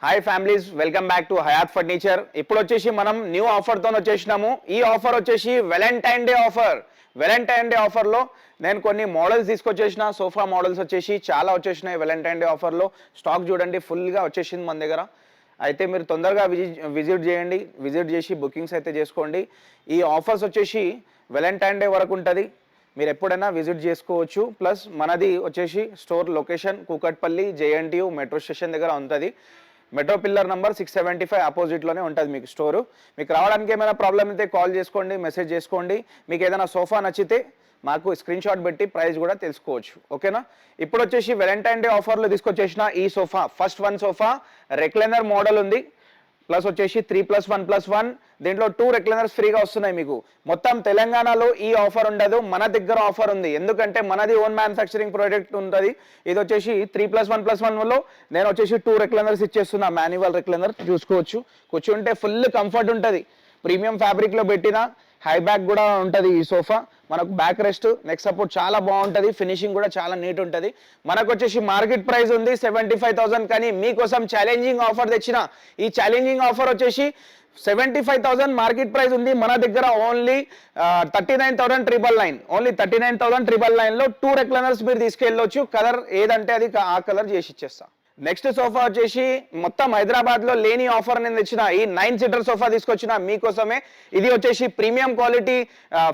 Hi families, welcome back to Hayat furniture. ఇప్పుడు వచ్చేసి మనం న్యూ ఆఫర్తో వచ్చేసినాము. ఈ ఆఫర్ వచ్చేసి Valentine day offer. Valentine day ఆఫర్లో నేను కొన్ని మోడల్స్ తీసుకొచ్చేసిన. సోఫా మోడల్స్ వచ్చేసి చాలా వచ్చేసినాయి. వ్యాలంటైన్ డే ఆఫర్లో స్టాక్ చూడండి, ఫుల్గా వచ్చేసింది మన దగ్గర. అయితే మీరు తొందరగా విజిట్ చేయండి. విజిట్ చేసి బుకింగ్స్ అయితే చేసుకోండి. ఈ ఆఫర్స్ వచ్చేసి వ్యాలంటైన్ డే వరకు ఉంటుంది. మీరు ఎప్పుడైనా విజిట్ చేసుకోవచ్చు. ప్లస్ మనది వచ్చేసి store location Kukatpally JNTU metro station దగ్గర ఉంటుంది. మెట్రో పిల్లర్ నంబర్ 675 ఆపోజిట్లోనే ఉంటుంది మీకు స్టోరు. మీకు రావడానికి ఏమైనా ప్రాబ్లం అయితే కాల్ చేసుకోండి, మెసేజ్ చేసుకోండి. మీకు ఏదైనా సోఫా నచ్చితే మాకు స్క్రీన్ షాట్ పెట్టి ప్రైస్ కూడా తెలుసుకోవచ్చు. ఓకేనా? ఇప్పుడు వచ్చేసి వ్యాలంటైన్ డే ఆఫర్లో తీసుకొచ్చేసిన ఈ sofa, first one sofa recliner model ఉంది. ప్లస్ వచ్చేసి 3+1+1, దీంట్లో 2 రెక్లైనర్స్ ఫ్రీగా వస్తున్నాయి మీకు. మొత్తం తెలంగాణలో ఈ ఆఫర్ ఉండదు, మన దగ్గర ఆఫర్ ఉంది. ఎందుకంటే మనది ఓన్ మ్యానుఫ్యాక్చరింగ్ ప్రోడక్ట్ ఉంటుంది. ఇది వచ్చేసి 3+1+1లో నేను వచ్చేసి 2 రెక్లైనర్స్ ఇచ్చేస్తున్నా. మాన్యువల్ రెక్లైనర్ చూసుకోవచ్చు. కూర్చుంటే ఫుల్ కంఫర్ట్ ఉంటుంది. ప్రీమియం ఫ్యాబ్రిక్లో పెట్టిన హై బ్యాక్ కూడా ఉంటుంది ఈ సోఫా. మనకు బ్యాక్ రెస్ట్, నెక్ సపోర్ట్ చాలా బాగుంటుంది. ఫినిషింగ్ కూడా చాలా నీట్ ఉంటుంది. మనకు వచ్చేసి మార్కెట్ ప్రైస్ ఉంది 75,000, కానీ మీకోసం ఛాలెంజింగ్ ఆఫర్ తెచ్చిన. ఈ ఛాలెంజింగ్ ఆఫర్ వచ్చేసి 75,000 మార్కెట్ ప్రైస్ ఉంది. మన దగ్గర ఓన్లీ 39,999, ఓన్లీ 39,999లో 2 రెక్లైనర్స్ మీరు తీసుకెళ్ళొచ్చు. కలర్ ఏదంటే అది ఆ కలర్ చేసి ఇచ్చేస్తా. నెక్స్ట్ సోఫా వచ్చేసి మొత్తం హైదరాబాద్ లో లేని ఆఫర్ నేను తెచ్చిన. ఈ 9 సీటర్ సోఫా తీసుకొచ్చిన మీకోసమే. ఇది వచ్చేసి premium quality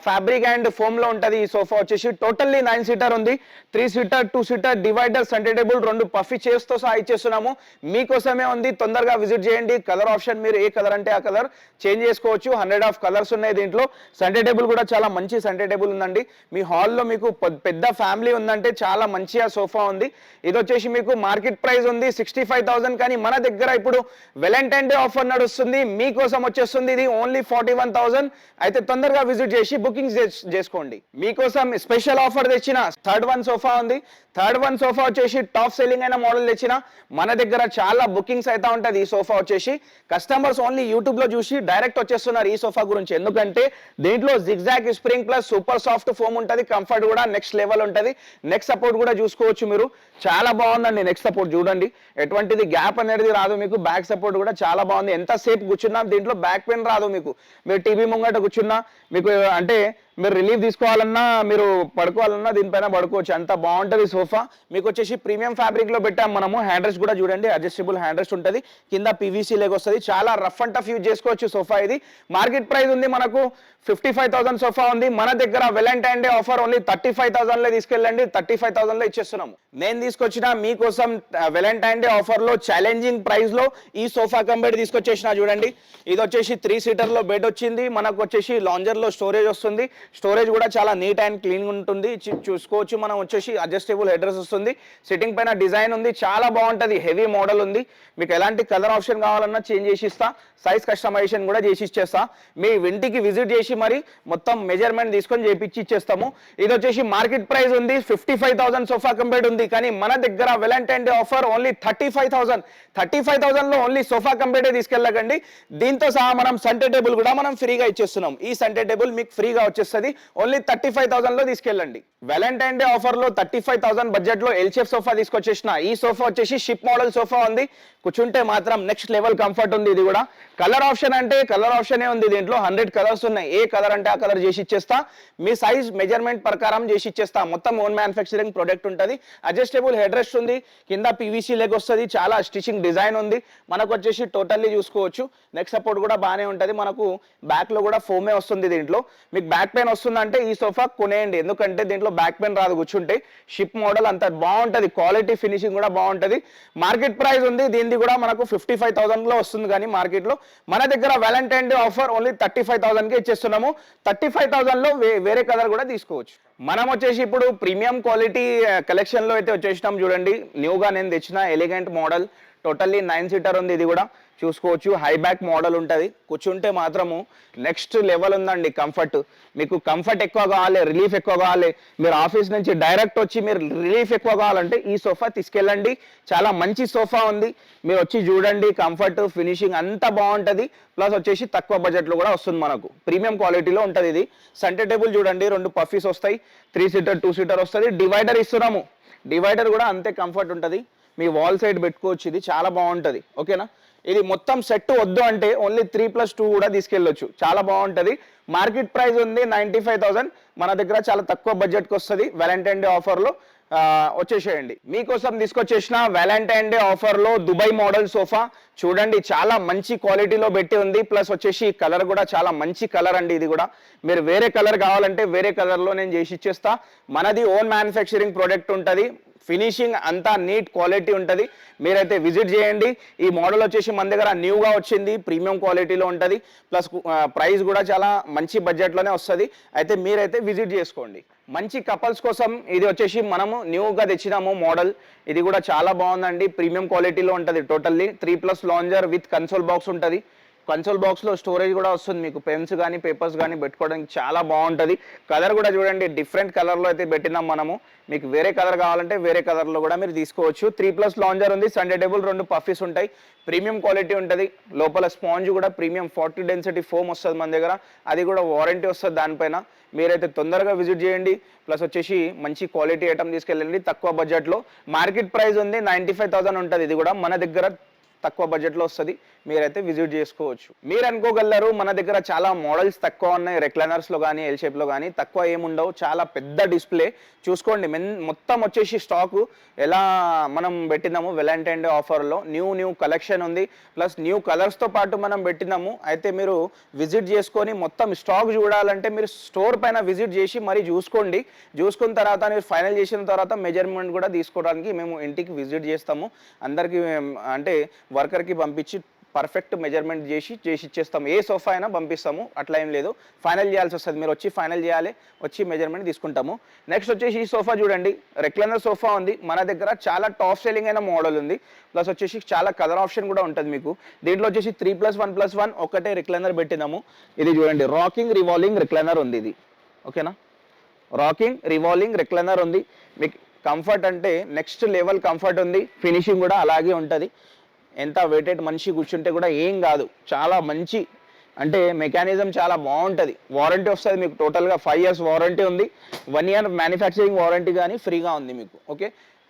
fabric and foam లో ఉంటది. ఈ సోఫా వచ్చేసి టోటల్లీ 9 సీటర్ ఉంది. 3 seater 2 seater divider centre table 2 puffy chairs తో సహా ఇచ్చేస్తున్నాము. మీకోసమే ఉంది. తొందరగా విజిట్ చేయండి. కలర్ ఆప్షన్ మీరు ఏ కలర్ అంటే ఆ కలర్ చేంజ్ చేసుకోవచ్చు. 100 ఆఫ్ కలర్స్ ఉన్నాయి దీంట్లో. సెంటర్ టేబుల్ కూడా చాలా మంచి సెంటర్ టేబుల్ ఉందండి. మీ హాల్లో మీకు పెద్ద ఫ్యామిలీ ఉందంటే చాలా మంచిగా సోఫా ఉంది. ఇది వచ్చేసి మీకు మార్కెట్ ప్రైస్ 65,000, కానీ మన దగ్గర ఇప్పుడు వ్యాలంటైన్ డే ఆఫర్ నడుస్తుంది. మీకోసం వచ్చేస్తుంది ఇది ఓన్లీ 41,000. అయితే తొందరగా విజిట్ చేసి బుకింగ్ చేసుకోండి. మీకోసం స్పెషల్ ఆఫర్ తెచ్చిన. థర్డ్ వన్ సోఫా ఉంది. థర్డ్ వన్ సోఫా వచ్చేసి టాప్ సెల్లింగ్ అయిన మోడల్ తెచ్చిన. మన దగ్గర చాలా బుకింగ్స్ అయితే ఉంటుంది. ఈ సోఫా వచ్చేసి కస్టమర్స్ ఓన్లీ యూట్యూబ్ లో చూసి డైరెక్ట్ వచ్చేస్తున్నారు ఈ సోఫా గురించి. ఎందుకంటే దీంట్లో zigzag spring plus super soft foam ఉంటుంది. కంఫర్ట్ కూడా నెక్స్ట్ లెవెల్ ఉంటుంది. నెక్ సపోర్ట్ కూడా చూసుకోవచ్చు మీరు. చాలా బాగుందండి నెక్ సపోర్ట్ చూడండి. ఎటువంటిది గ్యాప్ అనేది రాదు మీకు. బ్యాక్ సపోర్ట్ కూడా చాలా బాగుంది. ఎంతసేపు కూర్చున్నా దీంట్లో బ్యాక్ పెయిన్ రాదు మీకు. మీరు టీవీ ముంగట కూర్చున్నా మీకు అంటే మీరు రిలీఫ్ తీసుకోవాలన్నా మీరు పడుకోవాలన్నా దీనిపైన పడుకోవచ్చు. అంత బాగుంటుంది సోఫా. మీకు వచ్చేసి ప్రీమియం ఫ్యాబ్రిక్ లో పెట్టాం మనము. హ్యాండ్ రెస్ట్ కూడా చూడండి, అడ్జస్టబుల్ హ్యాండ్ రెస్ట్ ఉంటుంది. కింద పీవీసీ లెగ్ వస్తుంది. చాలా రఫ్ అండ్ టఫ్ యూజ్ చేసుకోవచ్చు సోఫా ఇది. మార్కెట్ ప్రైస్ ఉంది మనకు 55,000 సోఫా ఉంది. మన దగ్గర వ్యాలంటైన్ డే ఆఫర్ ఓన్లీ 35,000లో తీసుకెళ్ళండి. 35,000లో ఇచ్చేస్తున్నాము. నేను తీసుకొచ్చిన మీకోసం వ్యాలంటైన్ డే ఆఫర్ లో ఛాలెంజింగ్ ప్రైస్ లో ఈ సోఫా కంబెడ్ తీసుకొచ్చేసిన చూడండి. ఇది వచ్చేసి 3 సీటర్ లో బెడ్ వచ్చింది. మనకు వచ్చేసి లాంజర్ లో స్టోరేజ్ వస్తుంది. స్టోరేజ్ కూడా చాలా నీట్ అండ్ క్లీన్ ఉంటుంది. చూసుకోవచ్చు. మనం వచ్చేసి అడ్జస్టబుల్ హెడ్ రెస్ట్ వస్తుంది. సిట్టింగ్ పైన డిజైన్ ఉంది. చాలా బాగుంటుంది. హెవీ మోడల్ ఉంది. మీకు ఎలాంటి కలర్ ఆప్షన్ కావాలన్నా చేంజ్ చేసి ఇస్తా. సైజ్ కస్టమైజేషన్ కూడా చేసి ఇచ్చేస్తా. మీ ఇంటికి విజిట్ చేసి మరి మొత్తం మెజర్మెంట్ తీసుకొని చేపించి ఇచ్చేస్తాము. ఇది వచ్చేసి మార్కెట్ ప్రైస్ ఉంది 55,000 సోఫా కంబెడ్ ఉంది. కానీ మన దగ్గర వ్యాలంటైన్ డే ఆఫర్ ఓన్లీ 35,000. 35,000లో ఓన్లీ సోఫా కంబెడే తీసుకెళ్ళకండి. దీంతో సహా మనం సెంటర్ టేబుల్ కూడా మనం ఫ్రీగా ఇచ్చేస్తున్నాం. ఈ సెంటర్ టేబుల్ మీకు ఫ్రీగా వచ్చేస్తుంది. ఓన్లీ 35,000లో తీసుకెళ్ళండి. వ్యాలంటైన్ డే ఆఫర్ లో 35,000 బడ్జెట్ లో ఎల్షేప్ సోఫా తీసుకొచ్చేసిన. ఈ సోఫా వచ్చేసి షిప్ మోడల్ సోఫా ఉంది. కూర్చుంటే మాత్రం నెక్స్ట్ లెవెల్ కంఫర్ట్ ఉంది. ఇది కూడా కలర్ ఆప్షన్ అంటే కలర్ ఆప్షనే ఉంది. దీంట్లో 100 కలర్స్ ఉన్నాయి. ఏ కలర్ అంటే ఆ కలర్ చేసి ఇచ్చేస్తా. మీ సైజ్ మెజర్మెంట్ ప్రకారం చేసి ఇచ్చేస్తా. మొత్తం ఓన్ మ్యానుఫ్యాక్చరింగ్ ప్రొడక్ట్ ఉంటుంది. అడ్జస్టబుల్ హెడ్ రెస్ట్ ఉంది. కింద పీవీసీ లెగ్ వస్తుంది. చాలా స్టిచింగ్ డిజైన్ ఉంది. మనకు వచ్చేసి టోటల్లీ చూసుకోవచ్చు. నెక్ సపోర్ట్ కూడా బాగానే ఉంటుంది. మనకు బ్యాక్ లో కూడా ఫోమే వస్తుంది. దీంట్లో మీకు బ్యాక్ పెయిన్ వస్తుందంటే ఈ సోఫా కొనేయండి. ఎందుకంటే దీంట్లో బ్యాక్ పెయిన్ రాదు కూర్చుంటే. షిప్ మోడల్ అంత బాగుంటుంది. క్వాలిటీ ఫినిషింగ్ కూడా బాగుంటుంది. మార్కెట్ ప్రైస్ ఉంది దీనిది కూడా మనకు 55,000లో వస్తుంది. కానీ మార్కెట్ లో మన దగ్గర వ్యాలంటైన్ డే ఆఫర్ ఓన్లీ 35,000కి ఇచ్చేస్తున్నాము. 35,000లో వేరే కలర్ కూడా తీసుకోవచ్చు. మనం వచ్చేసి ఇప్పుడు ప్రీమియం క్వాలిటీ కలెక్షన్ లో అయితే వచ్చేసినాం చూడండి. న్యూగా నేను తెచ్చిన ఎలిగెంట్ మోడల్. టోటల్లీ 9 సీటర్ ఉంది. ఇది కూడా చూసుకోవచ్చు. హై బ్యాక్ మోడల్ ఉంటుంది. కూర్చుంటే మాత్రము నెక్స్ట్ లెవెల్ ఉందండి కంఫర్ట్. మీకు కంఫర్ట్ ఎక్కువ కావాలి, రిలీఫ్ ఎక్కువ కావాలి, మీరు ఆఫీస్ నుంచి డైరెక్ట్ వచ్చి మీరు రిలీఫ్ ఎక్కువ కావాలంటే ఈ సోఫా తీసుకెళ్ళండి. చాలా మంచి సోఫా ఉంది. మీరు వచ్చి చూడండి. కంఫర్ట్ ఫినిషింగ్ అంతా బాగుంటుంది. ప్లస్ వచ్చేసి తక్కువ బడ్జెట్లో కూడా వస్తుంది. మనకు ప్రీమియం క్వాలిటీలో ఉంటుంది. ఇది సెంటర్ టేబుల్ చూడండి. 2 పఫీస్ వస్తాయి. 3 సీటర్ 2 సీటర్ వస్తుంది. డివైడర్ ఇస్తున్నాము. డివైడర్ కూడా అంతే కంఫర్ట్ ఉంటుంది. మీ వాల్ సైడ్ పెట్టుకోవచ్చు. ఇది చాలా బాగుంటుంది. ఓకేనా, ఇది మొత్తం సెట్ వద్దు అంటే ఓన్లీ 3+2 కూడా తీసుకెళ్ళొచ్చు. చాలా బాగుంటుంది. మార్కెట్ ప్రైస్ ఉంది 95,000. మన దగ్గర చాలా తక్కువ బడ్జెట్కి వస్తుంది. వ్యాలంటైన్ డే ఆఫర్లో వచ్చేసేయండి. మీకోసం తీసుకొచ్చేసిన వ్యాలంటైన్ డే ఆఫర్లో దుబాయ్ మోడల్ సోఫా చూడండి, చాలా మంచి క్వాలిటీలో పెట్టి ఉంది. ప్లస్ వచ్చేసి కలర్ కూడా చాలా మంచి కలర్ అండి. ఇది కూడా మీరు వేరే కలర్ కావాలంటే వేరే కలర్లో నేను చేసి ఇచ్చేస్తా. మనది ఓన్ మ్యానుఫ్యాక్చరింగ్ ప్రోడక్ట్ ఉంటుంది. ఫినిషింగ్ అంతా నీట్ క్వాలిటీ ఉంటుంది. మీరైతే విజిట్ చేయండి. ఈ మోడల్ వచ్చేసి మన దగ్గర న్యూగా వచ్చింది, ప్రీమియం క్వాలిటీలో ఉంటుంది. ప్లస్ ప్రైస్ కూడా చాలా మంచి బడ్జెట్లోనే వస్తుంది. అయితే మీరైతే విజిట్ చేసుకోండి. మంచి కపుల్స్ కోసం ఇది వచ్చేసి మనము న్యూగా తెచ్చినాము మోడల్. ఇది కూడా చాలా బాగుందండి, ప్రీమియం క్వాలిటీలో ఉంటుంది. Totally 3+ lounger with console box ఉంటుంది. కన్సోల్ బాక్స్లో స్టోరేజ్ కూడా వస్తుంది. మీకు పెన్స్ కానీ పేపర్స్ కానీ పెట్టుకోవడానికి చాలా బాగుంటుంది. కలర్ కూడా చూడండి, డిఫరెంట్ కలర్లో అయితే పెట్టినాం మనము. మీకు వేరే కలర్ కావాలంటే వేరే కలర్లో కూడా మీరు తీసుకోవచ్చు. 3+ లాంజర్ ఉంది, సండే టేబుల్, 2 పఫీస్ ఉంటాయి. ప్రీమియం క్వాలిటీ ఉంటుంది. లోపల స్పాంజ్ కూడా ప్రీమియం 40 డెన్సిటీ ఫోమ్ వస్తుంది మన దగ్గర. అది కూడా వారంటీ వస్తుంది దానిపైన. మీరైతే తొందరగా విజిట్ చేయండి. ప్లస్ వచ్చేసి మంచి క్వాలిటీ ఐటమ్ తీసుకెళ్ళండి తక్కువ బడ్జెట్లో. మార్కెట్ ప్రైస్ ఉంది 95,000 ఉంటుంది. ఇది కూడా మన దగ్గర తక్కువ బడ్జెట్లో వస్తుంది. మీరైతే విజిట్ చేసుకోవచ్చు. మీరు అనుకోగలరు మన దగ్గర చాలా మోడల్స్ తక్కువ ఉన్నాయి, రెక్లైనర్స్లో కానీ ఎల్ షేప్లో కానీ తక్కువ ఏముండవు. చాలా పెద్ద డిస్ప్లే చూసుకోండి. మొత్తం వచ్చేసి స్టాకు ఎలా మనం పెట్టినాము వ్యాలంటైన్ డే ఆఫర్లో. న్యూ కలెక్షన్ ఉంది. ప్లస్ న్యూ కలర్స్తో పాటు మనం పెట్టినాము. అయితే మీరు విజిట్ చేసుకొని మొత్తం స్టాక్ చూడాలంటే మీరు స్టోర్ పైన విజిట్ చేసి మరి చూసుకోండి. చూసుకున్న తర్వాత మీరు ఫైనల్ చేసిన తర్వాత మెజర్మెంట్ కూడా తీసుకోవడానికి మేము ఇంటికి విజిట్ చేస్తాము. అందరికీ అంటే వర్కర్కి పంపించి పర్ఫెక్ట్ మెజర్మెంట్ చేసి ఇచ్చేస్తాము. ఏ సోఫా అయినా పంపిస్తాము, అట్లా ఏం లేదు. ఫైనల్ చేయాల్సి వస్తుంది. మీరు వచ్చి ఫైనల్ చేయాలి, వచ్చి మెజర్మెంట్ తీసుకుంటాము. నెక్స్ట్ వచ్చేసి ఈ సోఫా చూడండి, రెక్లైనర్ సోఫా ఉంది మన దగ్గర. చాలా టాప్ సెల్లింగ్ అయిన మోడల్ ఉంది. ప్లస్ వచ్చేసి చాలా కలర్ ఆప్షన్ కూడా ఉంటుంది మీకు. దీంట్లో వచ్చేసి 3+1+1 ఒకటే రెక్లైనర్ పెట్టినాము. ఇది చూడండి, రాకింగ్ రివాల్వింగ్ రెక్లైనర్ ఉంది ఇది. ఓకేనా, రాకింగ్ రివాల్వింగ్ రెక్లైనర్ ఉంది. మీకు కంఫర్ట్ అంటే నెక్స్ట్ లెవెల్ కంఫర్ట్ ఉంది. ఫినిషింగ్ కూడా అలాగే ఉంటుంది. ఎంత వెయిటెడ్ మనిషి కూర్చుంటే కూడా ఏం కాదు. చాలా మంచి అంటే మెకానిజం చాలా బాగుంటుంది. వారంటీ వస్తుంది మీకు. టోటల్గా 5 years వారంటీ ఉంది. 1 year మ్యానుఫ్యాక్చరింగ్ వారంటీ కానీ ఫ్రీగా ఉంది మీకు. ఓకే,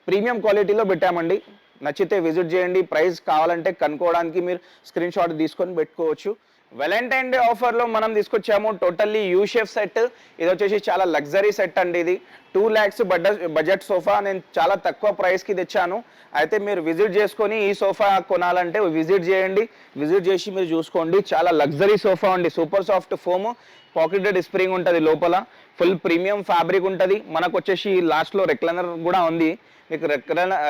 ప్రీమియం క్వాలిటీలో పెట్టామండి. నచ్చితే విజిట్ చేయండి. ప్రైస్ కావాలంటే కనుక్కోవడానికి మీరు స్క్రీన్ షాట్ తీసుకొని పెట్టుకోవచ్చు. వ్యాలంటైన్ డే ఆఫర్లో మనం తీసుకొచ్చాము టోటల్లీ యూ షేప్ సెట్. ఇది వచ్చేసి చాలా లగ్జరీ సెట్ అండి. ఇది 2 lakhs బడ్జెట్ సోఫా. నేను చాలా తక్కువ ప్రైస్కి తెచ్చాను. అయితే మీరు విజిట్ చేసుకొని ఈ సోఫా కొనాలంటే విజిట్ చేయండి. విజిట్ చేసి మీరు చూసుకోండి. చాలా లగ్జరీ సోఫా అండి. Super soft foam, pocketed spring ఉంటుంది లోపల. ఫుల్ ప్రీమియం ఫ్యాబ్రిక్ ఉంటుంది. మనకు వచ్చేసి లాస్ట్లో రెక్లైనర్ కూడా ఉంది. మీకు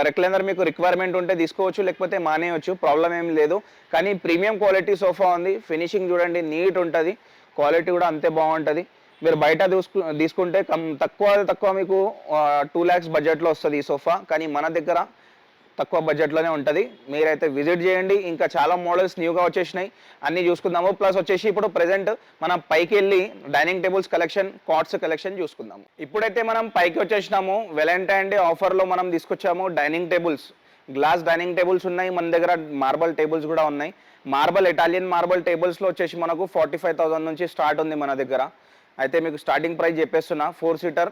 రెక్లైనర్ మీకు రిక్వైర్మెంట్ ఉంటే తీసుకోవచ్చు, లేకపోతే మానేయవచ్చు, ప్రాబ్లం ఏం లేదు. కానీ ప్రీమియం క్వాలిటీ సోఫా ఉంది. ఫినిషింగ్ చూడండి, నీట్ ఉంటుంది. క్వాలిటీ కూడా అంతే బాగుంటుంది. మీరు బయట తీసుకుంటే తక్కువ మీకు 2 lakhs బడ్జెట్లో వస్తుంది ఈ సోఫా. కానీ మన దగ్గర తక్కువ బడ్జెట్లోనే ఉంటుంది. మీరైతే విజిట్ చేయండి. ఇంకా చాలా మోడల్స్ న్యూగా వచ్చేసినాయి, అన్నీ చూసుకుందాము. ప్లస్ వచ్చేసి ఇప్పుడు ప్రెజెంట్ మనం పైకి వెళ్ళి dining tables collection, cots collection చూసుకుందాము. ఇప్పుడైతే మనం పైకి వచ్చేసినాము. వ్యాలంటైన్ డే ఆఫర్లో మనం తీసుకొచ్చాము dining tables. Glass dining tables ఉన్నాయి మన దగ్గర. మార్బల్ టేబుల్స్ కూడా ఉన్నాయి. మార్బల్ ఇటాలియన్ మార్బల్ టేబుల్స్లో వచ్చేసి మనకు 45,000 నుంచి స్టార్ట్ ఉంది మన దగ్గర. అయితే మీకు స్టార్టింగ్ ప్రైస్ చెప్పేస్తున్నా. 4 seater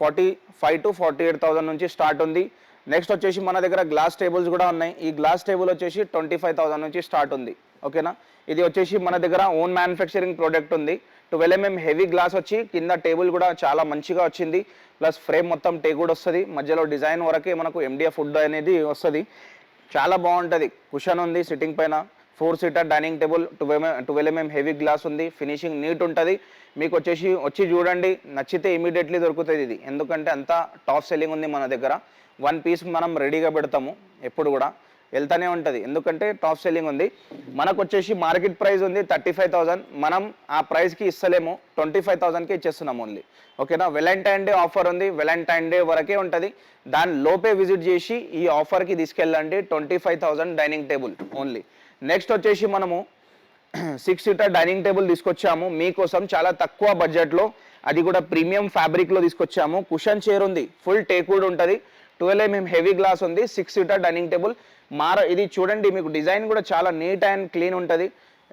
45 to 48,000 నుంచి స్టార్ట్ ఉంది. నెక్స్ట్ వచ్చేసి మన దగ్గర గ్లాస్ టేబుల్స్ కూడా ఉన్నాయి. ఈ గ్లాస్ టేబుల్ వచ్చేసి 25,000 నుంచి స్టార్ట్ ఉంది. ఓకేనా, ఇది వచ్చేసి మన దగ్గర ఓన్ మ్యానుఫ్యాక్చరింగ్ ప్రోడక్ట్ ఉంది. 12 mm హెవీ గ్లాస్ వచ్చి కింద టేబుల్ కూడా చాలా మంచిగా వచ్చింది. ప్లస్ ఫ్రేమ్ మొత్తం టేకుడ్ వస్తుంది. మధ్యలో డిజైన్ వరకే మనకు MDF వుడ్ అనేది వస్తుంది. చాలా బాగుంటుంది. కుషన్ ఉంది సిట్టింగ్ పైన. 4 seater dining table, 12 mm heavy glass ఉంది. ఫినిషింగ్ నీట్ ఉంటుంది. మీకు వచ్చి చూడండి, నచ్చితే ఇమీడియట్లీ దొరుకుతుంది ఇది. ఎందుకంటే అంతా టాప్ సెల్లింగ్ ఉంది మన దగ్గర. 1 piece మనం రెడీగా పెడతాము, ఎప్పుడు కూడా వెళ్తూనే ఉంటుంది. ఎందుకంటే టాప్ సెల్లింగ్ ఉంది. మనకు వచ్చేసి మార్కెట్ ప్రైస్ ఉంది 35,000. మనం ఆ ప్రైస్కి ఇస్తలేము, 25,000కి ఇచ్చేస్తున్నాం ఓన్లీ. ఓకేనా, వ్యాలంటైన్ డే ఆఫర్ ఉంది. వ్యాలంటైన్ డే వరకే ఉంటుంది. దాని లోపే విజిట్ చేసి ఈ ఆఫర్కి తీసుకెళ్ళండి. 25,000 డైనింగ్ టేబుల్ ఓన్లీ. నెక్స్ట్ వచ్చేసి మనము 6 seater డైనింగ్ టేబుల్ తీసుకొచ్చాము మీకోసం చాలా తక్కువ బడ్జెట్లో. అది కూడా ప్రీమియం ఫ్యాబ్రిక్లో తీసుకొచ్చాము. కుషన్ చైర్ ఉంది, ఫుల్ టేకుడ్ ఉంటుంది. 12 mm హెవీ గ్లాస్ ఉంది. 6 seater డైనింగ్ టేబుల్. ఇది చూడండి, మీకు డిజైన్ కూడా చాలా నీట్ అండ్ క్లీన్ ఉంటుంది.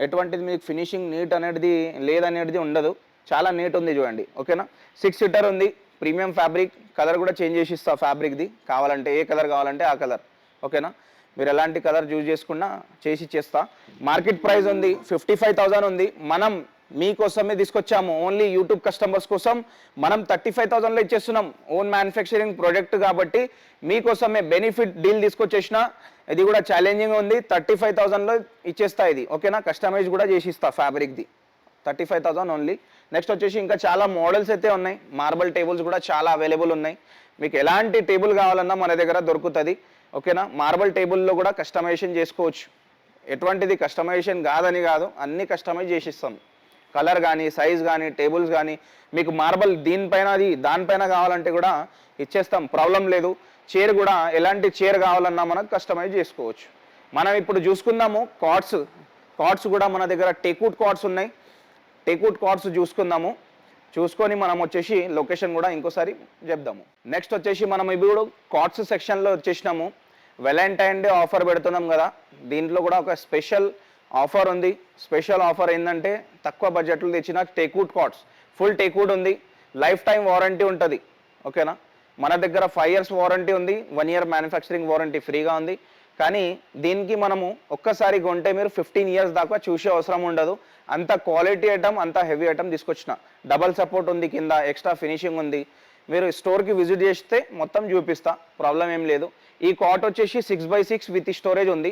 ఎటువంటిది మీకు ఫినిషింగ్ నీట్ అనేది లేదనేది ఉండదు. చాలా నీట్ ఉంది చూడండి. ఓకేనా, 6 seater ఉంది. Premium fabric. కలర్ కూడా చేంజ్ చేసి ఇస్తా ఫ్యాబ్రిక్ది. కావాలంటే ఏ కలర్ కావాలంటే ఆ కలర్. ఓకేనా. మీరు ఎలాంటి కలర్ చూస్ చేసుకున్నా చేసి ఇచ్చేస్తా. మార్కెట్ ప్రైస్ ఉంది 55,000 ఉంది. మనం మీకోసమే తీసుకొచ్చాము, ఓన్లీ యూట్యూబ్ కస్టమర్స్ కోసం మనం 35,000లో ఇచ్చేస్తున్నాం. ఓన్ మ్యానుఫ్యాక్చరింగ్ ప్రోడక్ట్ కాబట్టి మీకోసమే బెనిఫిట్ డీల్ తీసుకొచ్చేసిన. ఇది కూడా ఛాలెంజింగ్ ఉంది, 35,000లో ఇచ్చేస్తా ఇది, ఓకేనా. కస్టమైజ్ కూడా చేసి ఇస్తా ఫ్యాబ్రిక్ది, 35,000 ఓన్లీ. నెక్స్ట్ వచ్చేసి ఇంకా చాలా మోడల్స్ అయితే ఉన్నాయి. మార్బల్ టేబుల్స్ కూడా చాలా అవైలబుల్ ఉన్నాయి. మీకు ఎలాంటి టేబుల్ కావాలన్నా మన దగ్గర దొరుకుతుంది, ఓకేనా. మార్బల్ టేబుల్లో కూడా కస్టమైజేషన్ చేసుకోవచ్చు. ఎటువంటిది కస్టమైజేషన్ కాదని కాదు, అన్ని కస్టమైజ్ చేసిస్తాం. కలర్ కానీ, సైజ్ కానీ, టేబుల్స్ కానీ, మీకు మార్బల్ దీనిపైన అది దానిపైన కావాలంటే కూడా ఇచ్చేస్తాం, ప్రాబ్లం లేదు. చైర్ కూడా ఎలాంటి చైర్ కావాలన్నా మనకు కస్టమైజ్ చేసుకోవచ్చు. మనం ఇప్పుడు చూసుకుందాము కార్డ్స్ కూడా మన దగ్గర టేక్వుడ్ కార్డ్స్ ఉన్నాయి. టేక్వుడ్ కార్డ్స్ చూసుకుందాము. చూసుకొని మనం వచ్చేసి లొకేషన్ కూడా ఇంకోసారి చెప్దాము. నెక్స్ట్ వచ్చేసి మనం ఇప్పుడు కార్డ్స్ సెక్షన్లో వచ్చేసినాము. వ్యాలంటైన్ డే ఆఫర్ పెడుతున్నాం కదా, దీంట్లో కూడా ఒక స్పెషల్ ఆఫర్ ఉంది. స్పెషల్ ఆఫర్ ఏంటంటే తక్కువ బడ్జెట్లో తెచ్చిన టేక్వుడ్ కార్డ్స్, ఫుల్ టేక్వుడ్ ఉంది, లైఫ్ టైం వారంటీ ఉంటుంది, ఓకేనా. మన దగ్గర 5 years వారంటీ ఉంది, 1 year మ్యానుఫ్యాక్చరింగ్ వారంటీ ఫ్రీగా ఉంది. కానీ దీనికి మనము ఒక్కసారి కొంటే మీరు 15 years దాకా చూసే అవసరం ఉండదు. అంత క్వాలిటీ ఐటమ్, అంత హెవీ ఐటమ్ తీసుకొచ్చిన. డబల్ సపోర్ట్ ఉంది, కింద ఎక్స్ట్రా ఫినిషింగ్ ఉంది. మీరు స్టోర్కి విజిట్ చేస్తే మొత్తం చూపిస్తా, ప్రాబ్లం ఏం లేదు. ఈ కాట్ వచ్చేసి 6x6 విత్ స్టోరేజ్ ఉంది.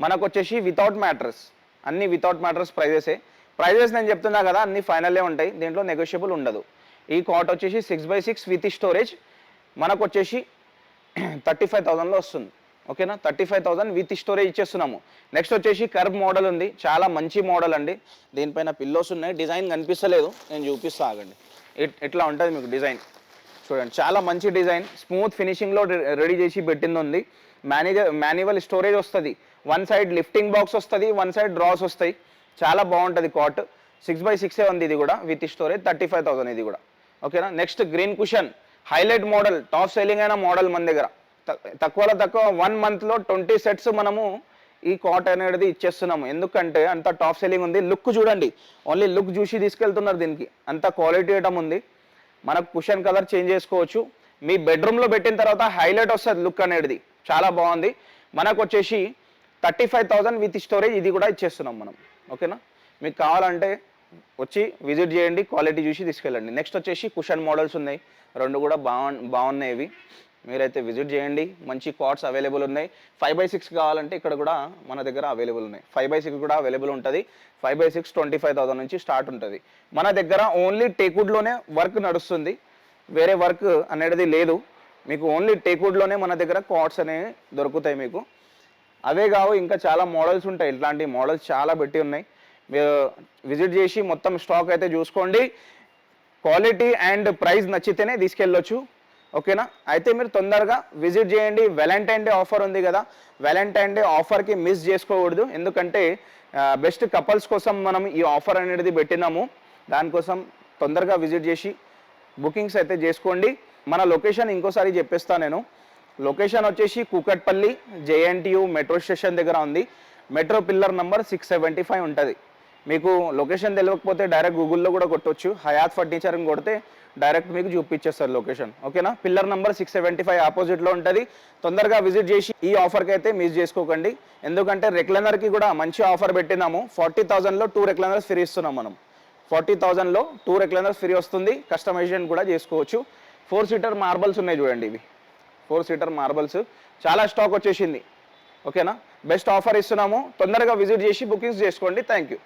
మనకు వచ్చేసి వితౌట్ మ్యాట్రస్, అన్ని వితౌట్ మ్యాట్రస్ ప్రైజెస్ నేను చెప్తున్నా కదా, అన్ని ఫైనల్లే ఉంటాయి, దీంట్లో నెగోషియబుల్ ఉండదు. ఈ కాట్ వచ్చేసి 6x6 విత్ స్టోరేజ్ మనకు వచ్చేసి 35,000లో వస్తుంది, ఓకేనా. 35,000 విత్ స్టోరేజ్ ఇచ్చేస్తున్నాము. నెక్స్ట్ వచ్చేసి కర్వ్ మోడల్ ఉంది, చాలా మంచి మోడల్ అండి. దీనిపైన పిల్లోస్ ఉన్నాయి, డిజైన్ కనిపిస్తలేదు, నేను చూపిస్తా ఆగండి. ఇట్లా ఉంటుంది మీకు డిజైన్, చూడండి, చాలా మంచి డిజైన్, స్మూత్ ఫినిషింగ్లో రెడీ చేసి పెట్టింది ఉంది. మాన్యువల్ స్టోరేజ్ వస్తుంది, 1 side లిఫ్టింగ్ బాక్స్ వస్తుంది, 1 side డ్రాస్ వస్తాయి. చాలా బాగుంటుంది కాట్. 6x6 ఉంది, ఇది కూడా విత్ స్టోరేజ్ 35,000 ఇది కూడా, ఓకేనా. Next green cushion highlight model, top selling అయిన మోడల్ మన దగ్గర. తక్కువలో తక్కువ 1 monthలో 20 sets మనము ఈ కాట్ అనేది ఇచ్చేస్తున్నాము. ఎందుకంటే అంత టాప్ సెల్లింగ్ ఉంది. లుక్ చూడండి, ఓన్లీ లుక్ చూసి తీసుకెళ్తున్నారు, దీనికి అంత క్వాలిటీ ఐటమ్ ఉంది. మనకు కుషన్ కలర్ చేంజ్ చేసుకోవచ్చు. మీ బెడ్రూమ్లో పెట్టిన తర్వాత హైలైట్ వస్తుంది లుక్ అనేది, చాలా బాగుంది. మనకు వచ్చేసి 35,000 విత్ స్టోరేజ్ ఇది కూడా ఇచ్చేస్తున్నాం మనం, ఓకేనా. మీకు కావాలంటే వచ్చి విజిట్ చేయండి, క్వాలిటీ చూసి తీసుకెళ్ళండి. నెక్స్ట్ వచ్చేసి కుషన్ మోడల్స్ ఉన్నాయి, రెండు కూడా బాగున్నాయి ఇవి. మీరైతే విజిట్ చేయండి, మంచి కార్డ్స్ అవైలబుల్ ఉన్నాయి. 5x6 కావాలంటే ఇక్కడ కూడా మన దగ్గర అవైలబుల్ ఉన్నాయి. 5x6 కూడా అవైలబుల్ ఉంటుంది. 5x6 25,000 నుంచి స్టార్ట్ ఉంటుంది. మన దగ్గర ఓన్లీ టేక్వుడ్లోనే వర్క్ నడుస్తుంది, వేరే వర్క్ అనేది లేదు. మీకు ఓన్లీ టేక్వుడ్లోనే మన దగ్గర కార్డ్స్ అనేవి దొరుకుతాయి మీకు. అవే కావు, ఇంకా చాలా మోడల్స్ ఉంటాయి. ఇట్లాంటి మోడల్స్ చాలా పెట్టి ఉన్నాయి. మీరు విజిట్ చేసి మొత్తం స్టాక్ అయితే చూసుకోండి. క్వాలిటీ అండ్ ప్రైస్ నచ్చితేనే తీసుకెళ్ళొచ్చు, ఓకేనా. అయితే మీరు తొందరగా విజిట్ చేయండి. వ్యాలంటైన్ డే ఆఫర్ ఉంది కదా, వ్యాలంటైన్ డే ఆఫర్కి మిస్ చేసుకోకూడదు. ఎందుకంటే బెస్ట్ కపుల్స్ కోసం మనం ఈ ఆఫర్ అనేది పెట్టినాము. దానికోసం తొందరగా విజిట్ చేసి బుకింగ్స్ అయితే చేసుకోండి. మన లొకేషన్ ఇంకోసారి చెప్పేస్తాను నేను. లొకేషన్ వచ్చేసి కూకట్పల్లి JNTU మెట్రో స్టేషన్ దగ్గర ఉంది. మెట్రో పిల్లర్ నెంబర్ 675 ఉంటుంది. మీకు లొకేషన్ తెలియకపోతే డైరెక్ట్ గూగుల్లో కూడా కొట్టవచ్చు. హయాత్ ఫర్నిచర్ అని కొడితే డైరెక్ట్ మీకు చూపించేస్తారు లొకేషన్, ఓకేనా. పిల్లర్ నెంబర్ 675 ఆపోజిట్లో ఉంటుంది. తొందరగా విజిట్ చేసి ఈ ఆఫర్కి అయితే మిస్ చేసుకోకండి. ఎందుకంటే రెక్లైనర్కి కూడా మంచి ఆఫర్ పెట్టినాము. 40,000లో 2 రెక్లైనర్స్ ఫ్రీ ఇస్తున్నాం మనం. 40,000లో 2 రెక్లైనర్స్ ఫ్రీ వస్తుంది. కస్టమైజేషన్ కూడా చేసుకోవచ్చు. 4-seater మార్బల్స్ ఉన్నాయి చూడండి, ఇవి 4-seater మార్బల్స్ చాలా స్టాక్ వచ్చేసింది, ఓకేనా. బెస్ట్ ఆఫర్ ఇస్తున్నాము. తొందరగా విజిట్ చేసి బుకింగ్స్ చేసుకోండి. Thank you.